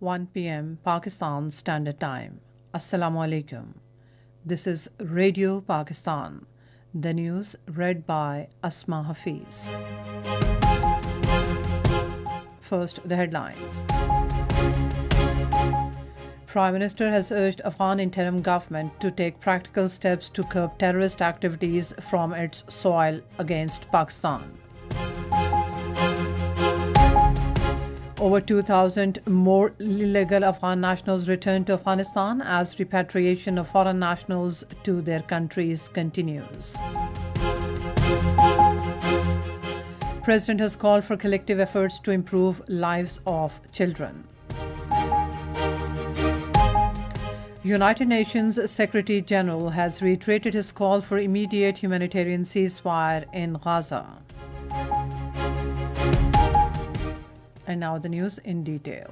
1 p.m. Pakistan Standard Time. Assalamu alaikum. This is Radio Pakistan. The news read by Asma Hafiz. First, the headlines. Prime Minister has urged Afghan interim government to take practical steps to curb terrorist activities from its soil against Pakistan. Over 2,000 more illegal Afghan nationals returned to Afghanistan as repatriation of foreign nationals to their countries continues. President has called for collective efforts to improve lives of children. United Nations Secretary General has reiterated his call for immediate humanitarian ceasefire in Gaza. And now the news in detail.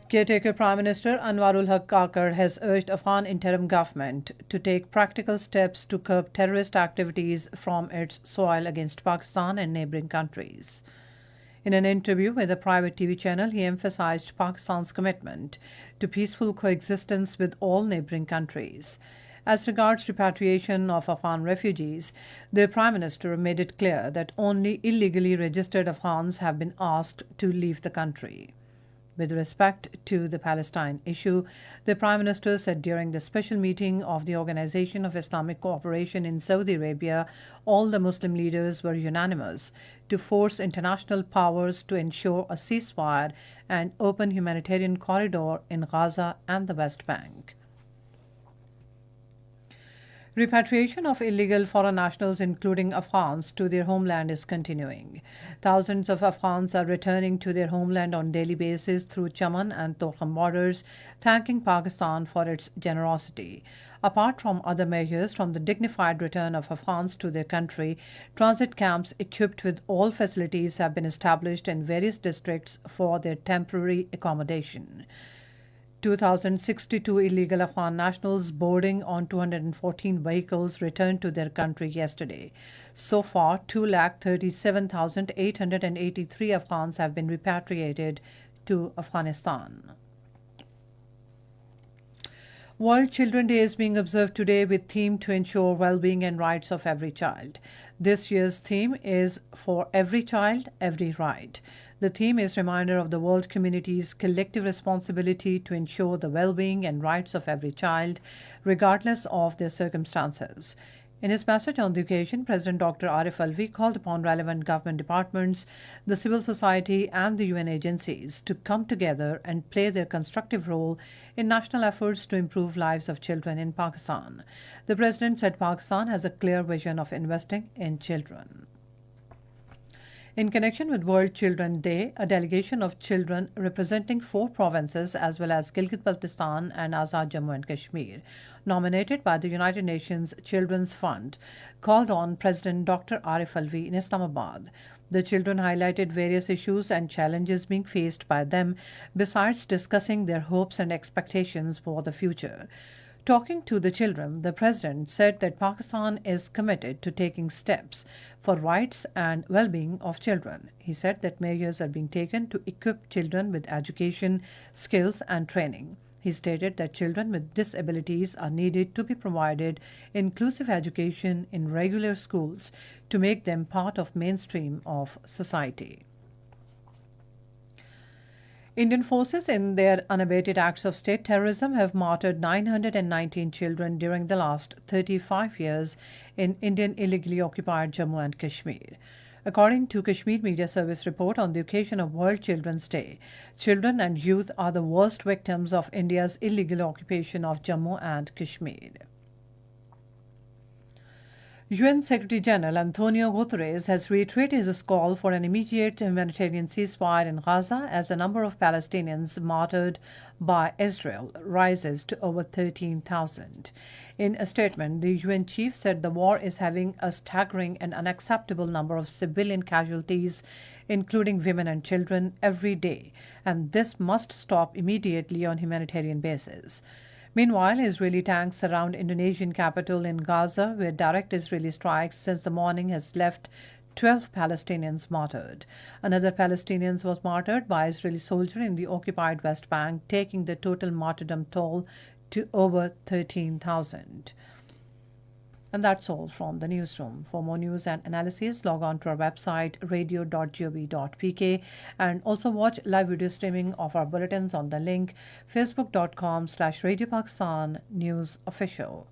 Caretaker Prime Minister Anwarul Haq Kakar has urged Afghan interim government to take practical steps to curb terrorist activities from its soil against Pakistan and neighbouring countries. In an interview with a private TV channel, he emphasized Pakistan's commitment to peaceful coexistence with all neighbouring countries. As regards repatriation of Afghan refugees, the Prime Minister made it clear that only illegally registered Afghans have been asked to leave the country. With respect to the Palestine issue, the Prime Minister said during the special meeting of the Organization of Islamic Cooperation in Saudi Arabia, all the Muslim leaders were unanimous to force international powers to ensure a ceasefire and open humanitarian corridor in Gaza and the West Bank. Repatriation of illegal foreign nationals, including Afghans, to their homeland is continuing. Thousands of Afghans are returning to their homeland on a daily basis through Chaman and Torkham borders, thanking Pakistan for its generosity. Apart from other measures from the dignified return of Afghans to their country, transit camps equipped with all facilities have been established in various districts for their temporary accommodation. 2,062 illegal Afghan nationals boarding on 214 vehicles returned to their country yesterday. So far, 237,883 Afghans have been repatriated to Afghanistan. World Children Day is being observed today with theme to ensure well-being and rights of every child. This year's theme is For Every Child, Every Right. The theme is a reminder of the world community's collective responsibility to ensure the well-being and rights of every child, regardless of their circumstances. In his message on the occasion, President Dr. Arif Alvi called upon relevant government departments, the civil society and the UN agencies to come together and play their constructive role in national efforts to improve lives of children in Pakistan. The President said Pakistan has a clear vision of investing in children. In connection with World Children Day, a delegation of children representing 4 provinces as well as Gilgit-Baltistan and Azad Jammu and Kashmir, nominated by the United Nations Children's Fund, called on President Dr. Arif Alvi in Islamabad. The children highlighted various issues and challenges being faced by them, besides discussing their hopes and expectations for the future. Talking to the children, the President said that Pakistan is committed to taking steps for rights and well-being of children. He said that measures are being taken to equip children with education, skills and training. He stated that children with disabilities are needed to be provided inclusive education in regular schools to make them part of mainstream of society. Indian forces, in their unabated acts of state terrorism, have martyred 919 children during the last 35 years in Indian illegally occupied Jammu and Kashmir. According to Kashmir Media Service report on the occasion of World Children's Day, children and youth are the worst victims of India's illegal occupation of Jammu and Kashmir. UN Secretary General Antonio Guterres has reiterated his call for an immediate humanitarian ceasefire in Gaza as the number of Palestinians martyred by Israel rises to over 13,000. In a statement, the UN chief said the war is having a staggering and unacceptable number of civilian casualties, including women and children, every day, and this must stop immediately on humanitarian basis. Meanwhile, Israeli tanks surround Indonesian capital in Gaza, where direct Israeli strikes since the morning has left 12 Palestinians martyred. Another Palestinian was martyred by Israeli soldier in the occupied West Bank, taking the total martyrdom toll to over 13,000. And that's all from the newsroom. For more news and analysis, log on to our website radio.gov.pk and also watch live video streaming of our bulletins on the link facebook.com/Radio Pakistan News Official.